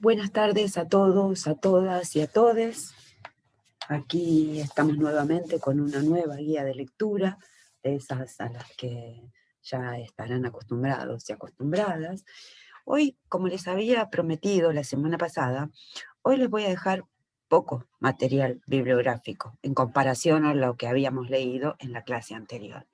Buenas tardes a todos, a todas y a todes. Aquí estamos nuevamente con una nueva guía de lectura, de esas a las que ya estarán acostumbrados y acostumbradas. Hoy, como les había prometido la semana pasada, hoy les voy a dejar poco material bibliográfico en comparación a lo que habíamos leído en la clase anterior.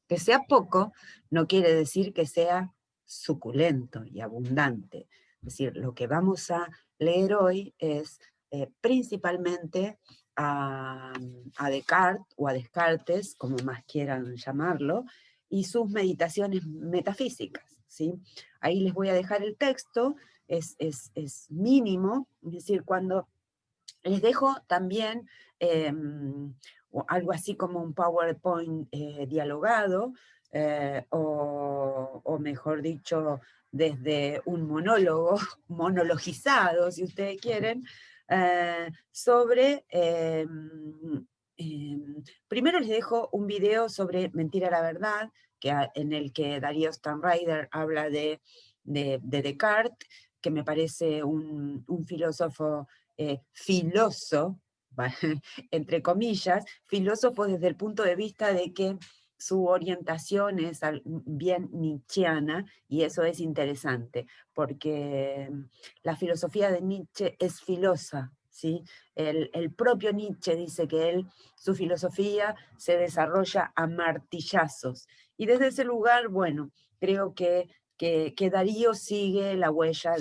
Que sea poco no quiere decir que sea suculento y abundante. Es decir, lo que vamos a leer hoy es principalmente a Descartes o a Descartes, como más quieran llamarlo, y sus meditaciones metafísicas, ¿sí? Ahí les voy a dejar el texto, es mínimo, es decir, cuando les dejo también algo así como un PowerPoint dialogado, o mejor dicho, desde un monólogo, monologizado, si ustedes quieren, sobre... primero les dejo un video sobre Mentira la Verdad, en el que Darío Stanrider habla de Descartes, que me parece un filósofo filósofo, entre comillas, filósofo desde el punto de vista de que su orientación es bien nietzscheana, y eso es interesante, porque la filosofía de Nietzsche es filosa, ¿sí? El propio Nietzsche dice que su filosofía se desarrolla a martillazos, y desde ese lugar, bueno, creo que Darío sigue la huella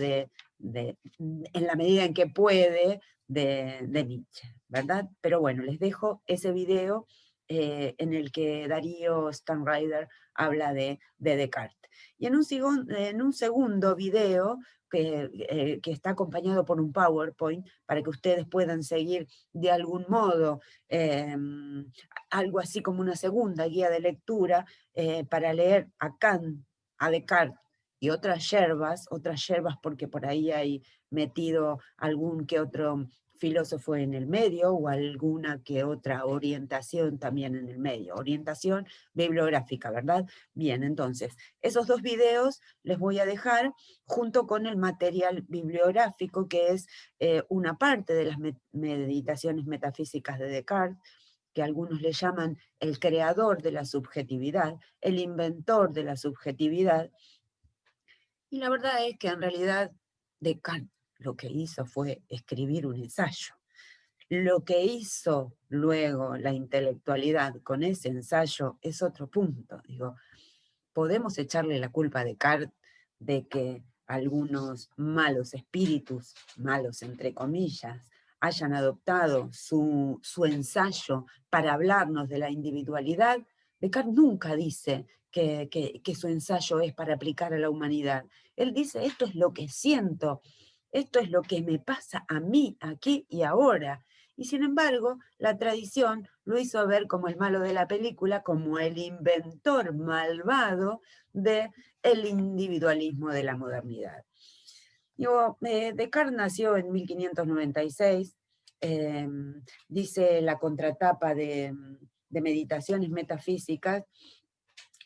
en la medida en que puede, de Nietzsche, ¿verdad? Pero bueno, les dejo ese video en el que Darío Stanrider habla de Descartes. Y en un segundo video que está acompañado por un PowerPoint para que ustedes puedan seguir de algún modo algo así como una segunda guía de lectura para leer a Kant, a Descartes y otras yerbas, porque por ahí hay metido algún que otro filósofo en el medio o alguna que otra orientación también en el medio, orientación bibliográfica, ¿verdad? Bien, entonces, esos dos videos les voy a dejar junto con el material bibliográfico, que es una parte de las meditaciones metafísicas de Descartes, que algunos le llaman el creador de la subjetividad, el inventor de la subjetividad. Y la verdad es que en realidad Descartes lo que hizo fue escribir un ensayo. Lo que hizo luego la intelectualidad con ese ensayo es otro punto. Digo, podemos echarle la culpa a Descartes de que algunos malos espíritus, malos entre comillas, hayan adoptado su ensayo para hablarnos de la individualidad. Descartes nunca dice que su ensayo es para aplicar a la humanidad. Él dice, esto es lo que siento, esto es lo que me pasa a mí, aquí y ahora. Y sin embargo, la tradición lo hizo ver como el malo de la película, como el inventor malvado del individualismo de la modernidad. Descartes nació en 1596, dice la contratapa de Meditaciones Metafísicas.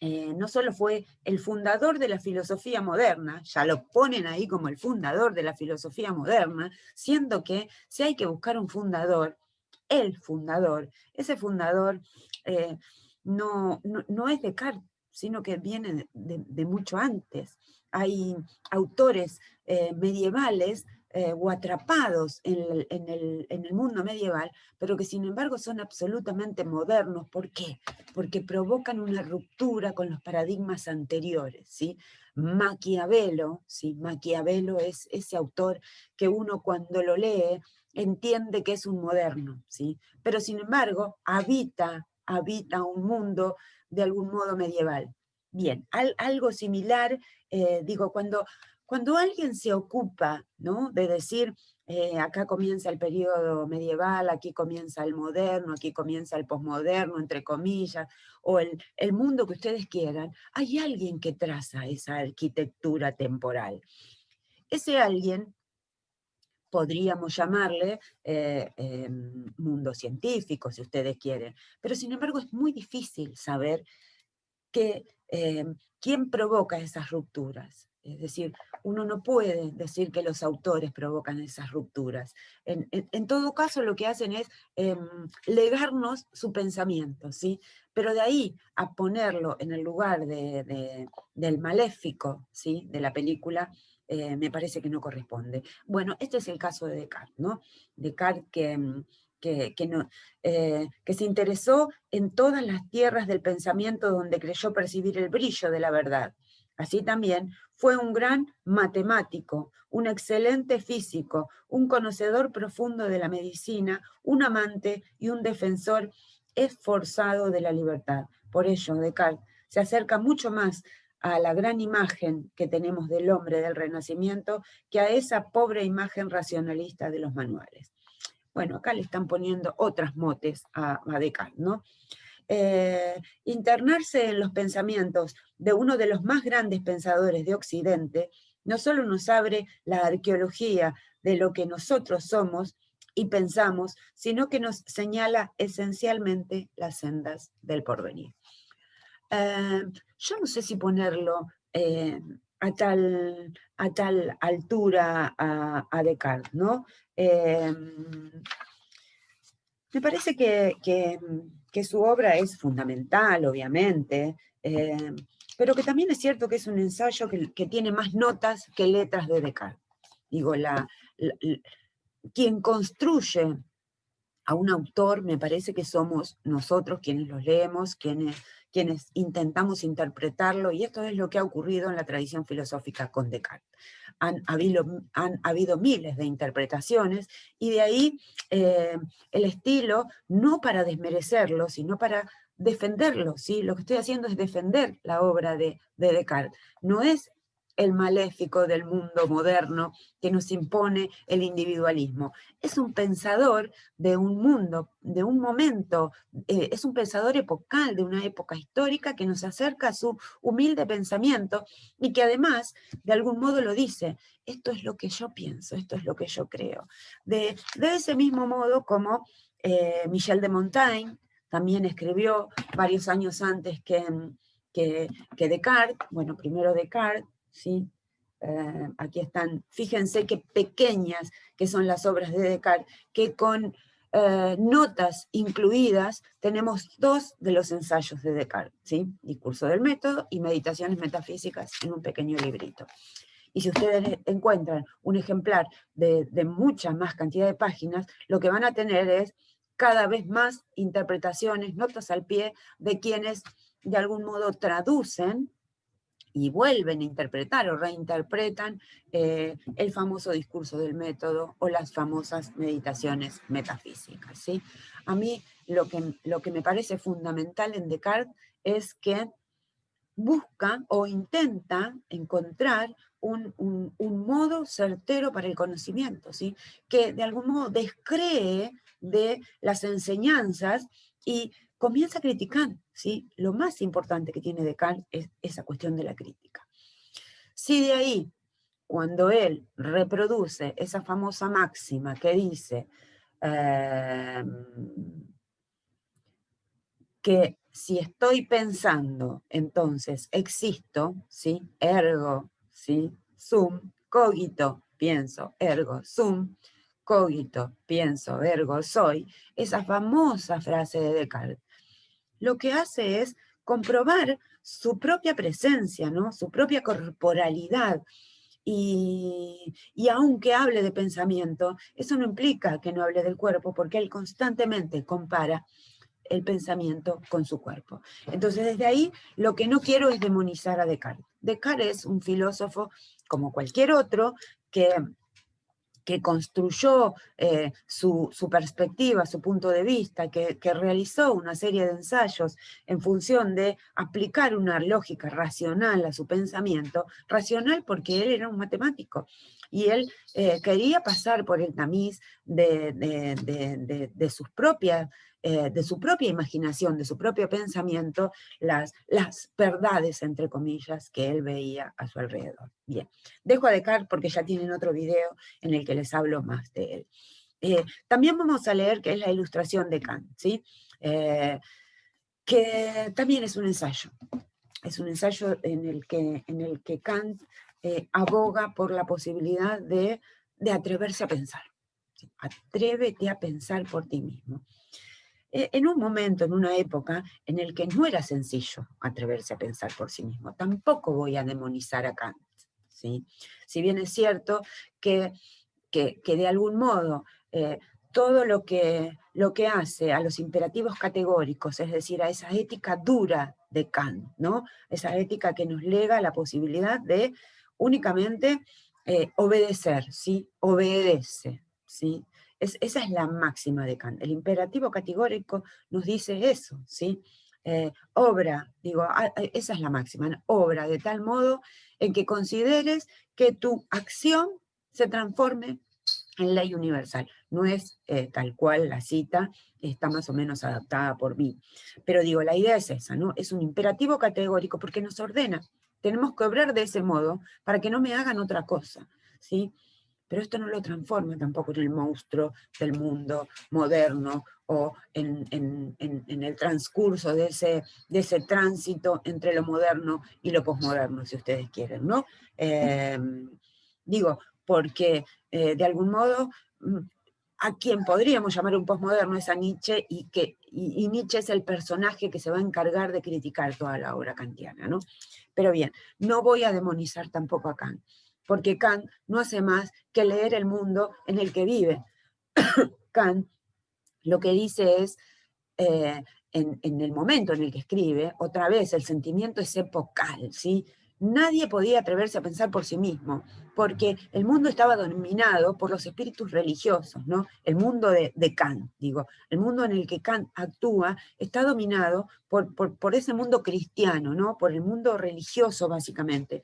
No solo fue el fundador de la filosofía moderna, ya lo ponen ahí como el fundador de la filosofía moderna, siendo que si hay que buscar un fundador, ese fundador no es Descartes, sino que viene de mucho antes. Hay autores medievales o atrapados en el mundo medieval, pero que sin embargo son absolutamente modernos. ¿Por qué? Porque provocan una ruptura con los paradigmas anteriores, ¿sí? Maquiavelo, ¿sí? Maquiavelo es ese autor que uno cuando lo lee entiende que es un moderno, ¿sí? Pero sin embargo habita un mundo de algún modo medieval. Bien, algo similar, digo, cuando alguien se ocupa, ¿no?, de decir, acá comienza el periodo medieval, aquí comienza el moderno, aquí comienza el posmoderno, entre comillas, o el mundo que ustedes quieran, hay alguien que traza esa arquitectura temporal. Ese alguien podríamos llamarle mundo científico, si ustedes quieren, pero sin embargo es muy difícil saber quién provoca esas rupturas. Es decir, uno no puede decir que los autores provocan esas rupturas. En todo caso, lo que hacen es legarnos su pensamiento, ¿sí? Pero de ahí a ponerlo en el lugar del maléfico, ¿sí?, de la película, me parece que no corresponde. Bueno, este es el caso de Descartes, ¿no? Descartes que se interesó en todas las tierras del pensamiento donde creyó percibir el brillo de la verdad. Así también fue un gran matemático, un excelente físico, un conocedor profundo de la medicina, un amante y un defensor esforzado de la libertad. Por ello, Descartes se acerca mucho más a la gran imagen que tenemos del hombre del Renacimiento que a esa pobre imagen racionalista de los manuales. Bueno, acá le están poniendo otras motes a Descartes, ¿no? Internarse en los pensamientos de uno de los más grandes pensadores de Occidente no solo nos abre la arqueología de lo que nosotros somos y pensamos, sino que nos señala esencialmente las sendas del porvenir. Yo no sé si ponerlo a tal altura a Descartes, ¿no? Me parece que su obra es fundamental, obviamente, pero que también es cierto que es un ensayo que tiene más notas que letras de Descartes. Digo, quien construye a un autor, me parece que somos nosotros quienes los leemos, quienes intentamos interpretarlo, y esto es lo que ha ocurrido en la tradición filosófica con Descartes. Han habido miles de interpretaciones, y de ahí el estilo, no para desmerecerlo, sino para defenderlo, ¿sí? Lo que estoy haciendo es defender la obra de Descartes. No es el maléfico del mundo moderno que nos impone el individualismo. Es un pensador de un mundo, de un momento, es un pensador epocal de una época histórica que nos acerca a su humilde pensamiento y que además, de algún modo lo dice, esto es lo que yo pienso, esto es lo que yo creo. De ese mismo modo como Michel de Montaigne también escribió varios años antes que Descartes, bueno, primero Descartes, ¿sí? Aquí están, fíjense qué pequeñas que son las obras de Descartes, que con notas incluidas tenemos dos de los ensayos de Descartes, ¿sí? Discurso del método y Meditaciones metafísicas en un pequeño librito. Y si ustedes encuentran un ejemplar de mucha más cantidad de páginas, lo que van a tener es cada vez más interpretaciones, notas al pie de quienes de algún modo traducen y vuelven a interpretar o reinterpretan el famoso discurso del método o las famosas meditaciones metafísicas, ¿sí? A mí lo que me parece fundamental en Descartes es que busca o intenta encontrar un modo certero para el conocimiento, ¿sí? Que de algún modo descree de las enseñanzas y comienza a criticar, ¿sí? Lo más importante que tiene Descartes es esa cuestión de la crítica. Si de ahí, cuando él reproduce esa famosa máxima que dice que si estoy pensando, entonces existo, ¿sí? Ergo, ¿sí? Sum, cogito, pienso, ergo, sum, cogito, pienso, ergo, soy, esa famosa frase de Descartes, lo que hace es comprobar su propia presencia, ¿no? Su propia corporalidad. Y aunque hable de pensamiento, eso no implica que no hable del cuerpo, porque él constantemente compara el pensamiento con su cuerpo. Entonces, desde ahí, lo que no quiero es demonizar a Descartes. Descartes es un filósofo como cualquier otro que construyó su perspectiva, su punto de vista, que realizó una serie de ensayos en función de aplicar una lógica racional a su pensamiento, racional porque él era un matemático, y él quería pasar por el tamiz de sus propias de su propia imaginación, de su propio pensamiento, las verdades, entre comillas, que él veía a su alrededor. Bien, dejo a Descartes porque ya tienen otro video en el que les hablo más de él. También vamos a leer que es la ilustración de Kant, ¿sí? Que también es un ensayo. Es un ensayo en el que Kant aboga por la posibilidad de atreverse a pensar. ¿Sí? Atrévete a pensar por ti mismo. En un momento, en una época, en el que no era sencillo atreverse a pensar por sí mismo. Tampoco voy a demonizar a Kant, ¿sí? Si bien es cierto que de algún modo todo lo que hace a los imperativos categóricos, es decir, a esa ética dura de Kant, ¿no? Esa ética que nos lega la posibilidad de únicamente obedecer, ¿sí? Obedece, ¿sí? Esa es la máxima de Kant. El imperativo categórico nos dice eso, ¿sí? Obra, digo, esa es la máxima, ¿no? Obra de tal modo en que consideres que tu acción se transforme en ley universal. No es tal cual la cita, está más o menos adaptada por mí. Pero digo, la idea es esa, ¿no? Es un imperativo categórico porque nos ordena. Tenemos que obrar de ese modo para que no me hagan otra cosa, ¿sí? Pero esto no lo transforma tampoco en el monstruo del mundo moderno o en el transcurso de ese tránsito entre lo moderno y lo posmoderno, si ustedes quieren, ¿no? Digo, porque de algún modo a quien podríamos llamar un posmoderno es a Nietzsche, y Nietzsche es el personaje que se va a encargar de criticar toda la obra kantiana, ¿no? Pero bien, no voy a demonizar tampoco a Kant, porque Kant no hace más que leer el mundo en el que vive. Kant lo que dice es, en el momento en el que escribe, otra vez el sentimiento es epocal, ¿sí? Nadie podía atreverse a pensar por sí mismo, porque el mundo estaba dominado por los espíritus religiosos, ¿no? El mundo de Kant, digo, el mundo en el que Kant actúa está dominado por ese mundo cristiano, ¿no? Por el mundo religioso, básicamente.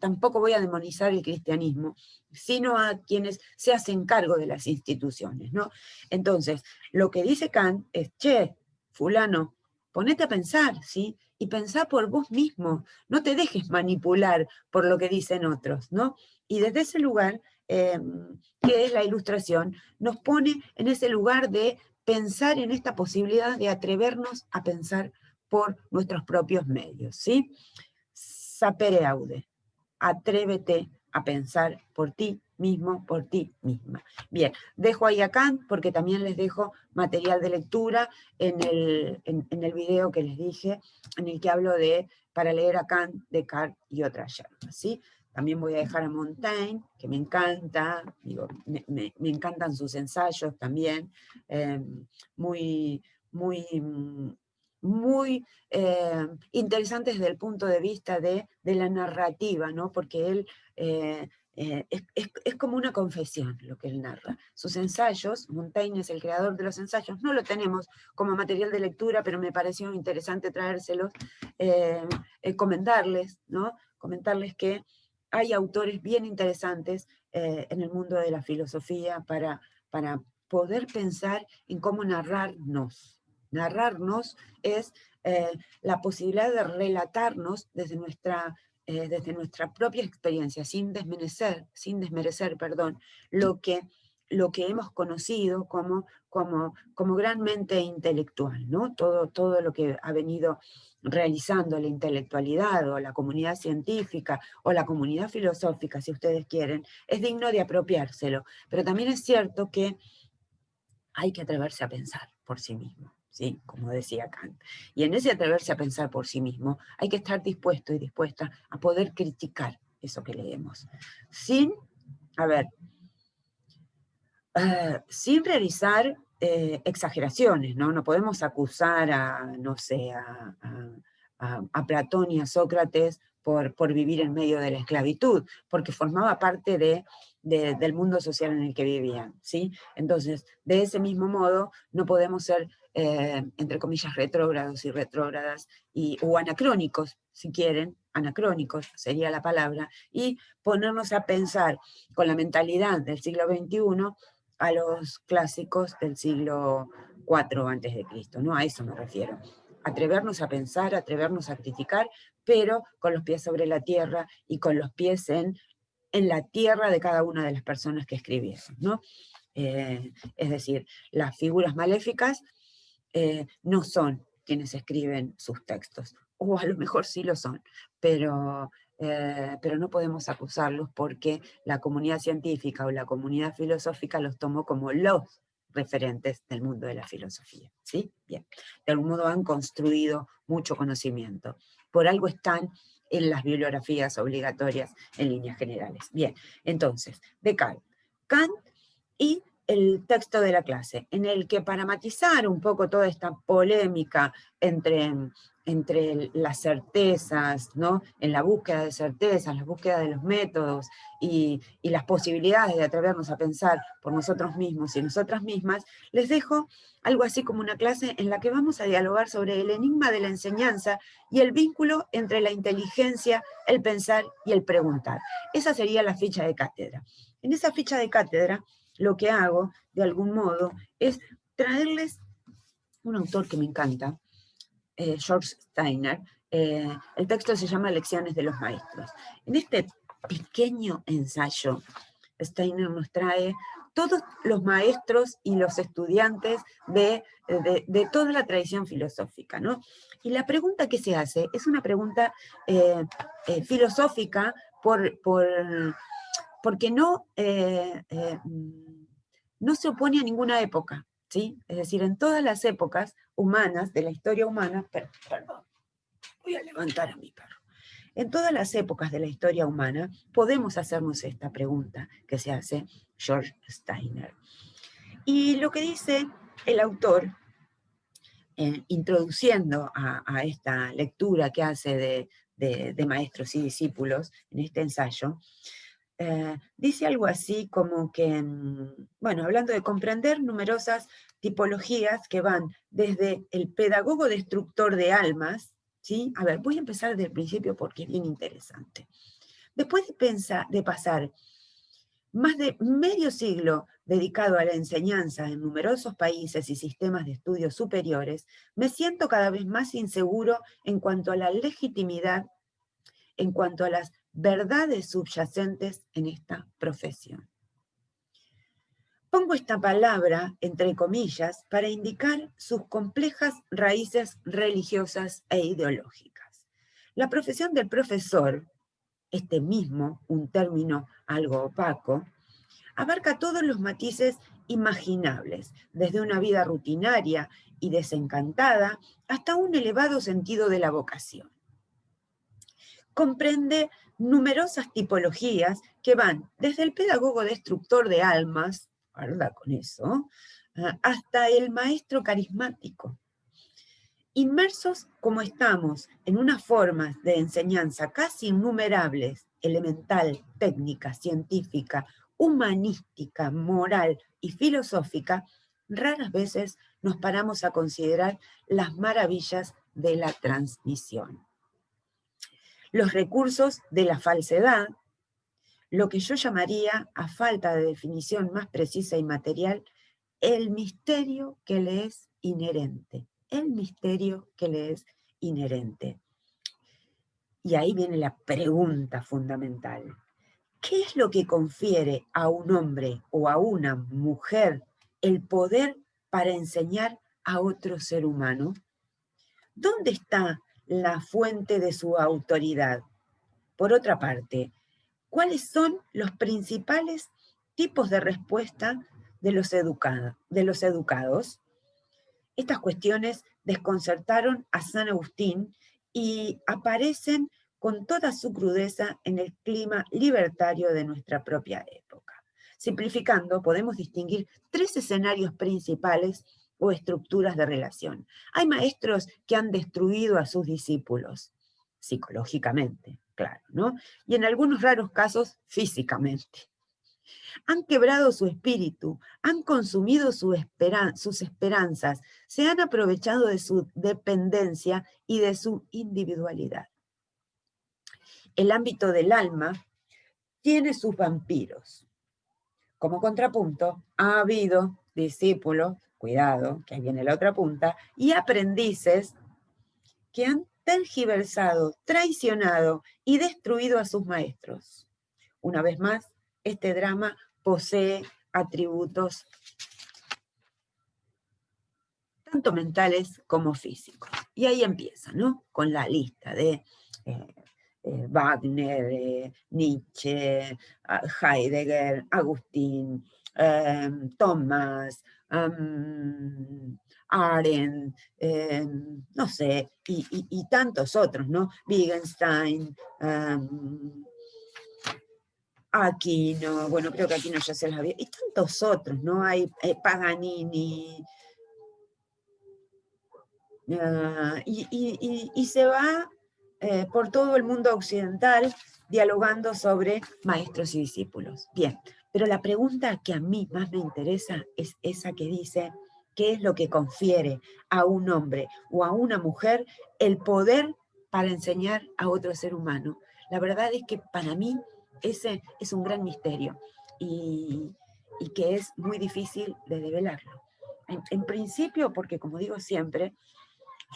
Tampoco voy a demonizar el cristianismo, sino a quienes se hacen cargo de las instituciones, ¿no? Entonces, lo que dice Kant es, che, fulano, ponete a pensar, ¿sí? Y pensá por vos mismo, no te dejes manipular por lo que dicen otros, ¿no? Y desde ese lugar, que es la Ilustración, nos pone en ese lugar de pensar en esta posibilidad de atrevernos a pensar por nuestros propios medios, ¿sí? Sapere aude, atrévete a pensar por ti mismo, por ti misma. Bien, dejo ahí a Kant porque también les dejo material de lectura en el video que les dije, en el que hablo de, para leer a Kant, Descartes y otras yermas, ¿sí? También voy a dejar a Montaigne, que me encanta, digo, me encantan sus ensayos también, muy, muy, muy interesantes desde el punto de vista de la narrativa, ¿no? Porque él es como una confesión lo que él narra. Sus ensayos, Montaigne es el creador de los ensayos, no lo tenemos como material de lectura, pero me pareció interesante traérselos, comentarles, ¿no? Comentarles que hay autores bien interesantes en el mundo de la filosofía para poder pensar en cómo narrarnos. Narrarnos es la posibilidad de relatarnos desde nuestra propia experiencia, sin desmerecer, perdón, lo que hemos conocido como gran mente intelectual, ¿no? Todo lo que ha venido realizando la intelectualidad o la comunidad científica o la comunidad filosófica, si ustedes quieren, es digno de apropiárselo. Pero también es cierto que hay que atreverse a pensar por sí mismo, ¿sí? Como decía Kant. Y en ese atreverse a pensar por sí mismo, hay que estar dispuesto y dispuesta a poder criticar eso que leemos. A ver, sin realizar exageraciones, ¿no? No podemos acusar no sé, a Platón y a Sócrates por vivir en medio de la esclavitud, porque formaba parte del mundo social en el que vivían, ¿sí? Entonces, de ese mismo modo, no podemos ser, entre comillas, retrógrados y retrógradas, o anacrónicos, si quieren, anacrónicos sería la palabra, y ponernos a pensar con la mentalidad del siglo XXI a los clásicos del siglo IV antes de Cristo, ¿no? A eso me refiero. Atrevernos a pensar, atrevernos a criticar, pero con los pies sobre la tierra y con los pies en la tierra de cada una de las personas que escribieron, ¿no? Es decir, las figuras maléficas no son quienes escriben sus textos, o a lo mejor sí lo son, pero pero no podemos acusarlos porque la comunidad científica o la comunidad filosófica los tomó como los referentes del mundo de la filosofía, ¿sí? Bien, de algún modo han construido mucho conocimiento. Por algo están en las bibliografías obligatorias en líneas generales. Bien, entonces, Descartes, Kant y el texto de la clase, en el que para matizar un poco toda esta polémica entre las certezas, ¿no? En la búsqueda de certezas, la búsqueda de los métodos y las posibilidades de atrevernos a pensar por nosotros mismos y nosotras mismas, les dejo algo así como una clase en la que vamos a dialogar sobre el enigma de la enseñanza y el vínculo entre la inteligencia, el pensar y el preguntar. Esa sería la ficha de cátedra. En esa ficha de cátedra, lo que hago, de algún modo, es traerles un autor que me encanta, George Steiner. El texto se llama Lecciones de los Maestros. En este pequeño ensayo, Steiner nos trae todos los maestros y los estudiantes de toda la tradición filosófica, ¿no? Y la pregunta que se hace es una pregunta filosófica porque no se opone a ninguna época, ¿sí? Es decir, en todas las épocas humanas, de la historia humana, perdón, voy a levantar a mi perro. En todas las épocas de la historia humana podemos hacernos esta pregunta que se hace George Steiner. Y lo que dice el autor, introduciendo a esta lectura que hace de maestros y discípulos en este ensayo, dice algo así como que, bueno, hablando de comprender numerosas tipologías que van desde el pedagogo destructor de almas, ¿sí? A ver, voy a empezar desde el principio porque es bien interesante. Después de pasar más de medio siglo dedicado a la enseñanza en numerosos países y sistemas de estudios superiores, me siento cada vez más inseguro en cuanto a la legitimidad, en cuanto a las verdades subyacentes en esta profesión. Pongo esta palabra entre comillas para indicar sus complejas raíces religiosas e ideológicas. La profesión del profesor, este mismo, un término algo opaco, abarca todos los matices imaginables, desde una vida rutinaria y desencantada hasta un elevado sentido de la vocación. Comprende numerosas tipologías que van desde el pedagogo destructor de almas, guarda con eso, hasta el maestro carismático. Inmersos como estamos en unas formas de enseñanza casi innumerables, elemental, técnica, científica, humanística, moral y filosófica, raras veces nos paramos a considerar las maravillas de la transmisión. Los recursos de la falsedad, lo que yo llamaría, a falta de definición más precisa y material, el misterio que le es inherente. El misterio que le es inherente. Y ahí viene la pregunta fundamental. ¿Qué es lo que confiere a un hombre o a una mujer el poder para enseñar a otro ser humano? ¿Dónde está la fuente de su autoridad? Por otra parte, ¿cuáles son los principales tipos de respuesta de los educados? Estas cuestiones desconcertaron a San Agustín y aparecen con toda su crudeza en el clima libertario de nuestra propia época. Simplificando, podemos distinguir 3 escenarios principales o estructuras de relación. Hay maestros que han destruido a sus discípulos, psicológicamente, claro, ¿no? Y en algunos raros casos, físicamente. Han quebrado su espíritu, han consumido sus esperanzas, se han aprovechado de su dependencia y de su individualidad. El ámbito del alma tiene sus vampiros. Como contrapunto, ha habido discípulos, cuidado, que ahí viene la otra punta, y aprendices que han tergiversado, traicionado y destruido a sus maestros. Una vez más, este drama posee atributos tanto mentales como físicos. Y ahí empieza, ¿no? Con la lista de Wagner, Nietzsche, Heidegger, Agustín, Thomas, Arendt, no sé, y tantos otros, ¿no? Wittgenstein, Aquino, bueno, creo que Aquino ya se las había, y tantos otros, ¿no? Hay Paganini, y se va por todo el mundo occidental dialogando sobre maestros y discípulos. Bien, pero la pregunta que a mí más me interesa es esa que dice, ¿qué es lo que confiere a un hombre o a una mujer el poder para enseñar a otro ser humano? La verdad es que para mí ese es un gran misterio y que es muy difícil de develarlo. En principio, porque como digo siempre,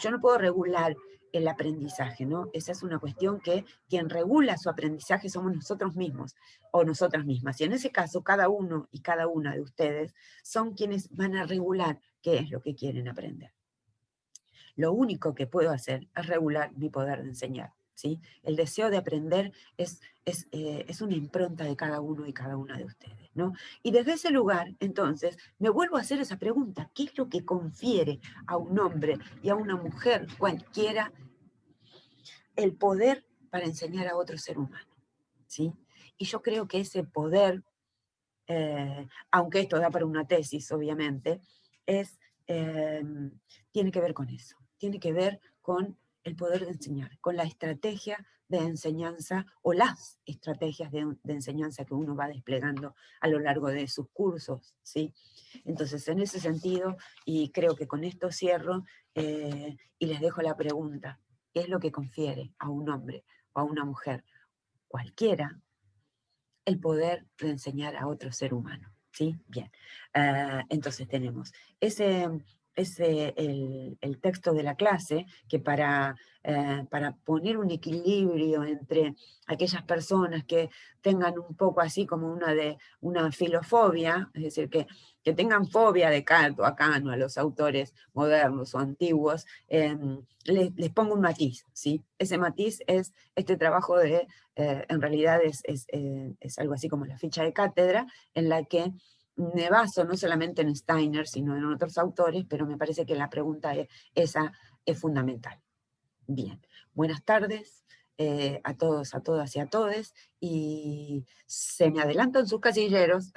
yo no puedo regular el aprendizaje, ¿no? Esa es una cuestión que quien regula su aprendizaje somos nosotros mismos o nosotras mismas. Y en ese caso, cada uno y cada una de ustedes son quienes van a regular qué es lo que quieren aprender. Lo único que puedo hacer es regular mi poder de enseñar. ¿Sí? El deseo de aprender es una impronta de cada uno y cada una de ustedes, ¿no? Y desde ese lugar, entonces, me vuelvo a hacer esa pregunta, ¿qué es lo que confiere a un hombre y a una mujer cualquiera el poder para enseñar a otro ser humano? ¿Sí? Y yo creo que ese poder, aunque esto da para una tesis, obviamente, eh, tiene que ver con eso, tiene que ver con el poder de enseñar, con la estrategia de enseñanza o las estrategias de enseñanza que uno va desplegando a lo largo de sus cursos, ¿sí? Entonces, en ese sentido, y creo que con esto cierro, y les dejo la pregunta, ¿qué es lo que confiere a un hombre o a una mujer, cualquiera, el poder de enseñar a otro ser humano? ¿Sí? Bien. Entonces tenemos el texto de la clase, que para poner un equilibrio entre aquellas personas que tengan un poco así como una filofobia, es decir, que tengan fobia de Kant o a Kant o a los autores modernos o antiguos, les pongo un matiz, ¿sí? Ese matiz es este trabajo en realidad es algo así como la ficha de cátedra, en la que me baso no solamente en Steiner, sino en otros autores, pero me parece que la pregunta esa es fundamental. Bien, buenas tardes a todos, a todas y a todes, y se me adelantan sus casilleros,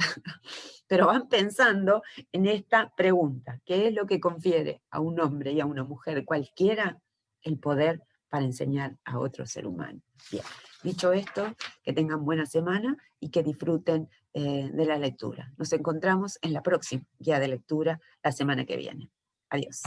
pero van pensando en esta pregunta, ¿qué es lo que confiere a un hombre y a una mujer cualquiera el poder para enseñar a otro ser humano? Bien, dicho esto, que tengan buena semana y que disfruten de la lectura. Nos encontramos en la próxima guía de lectura la semana que viene. Adiós.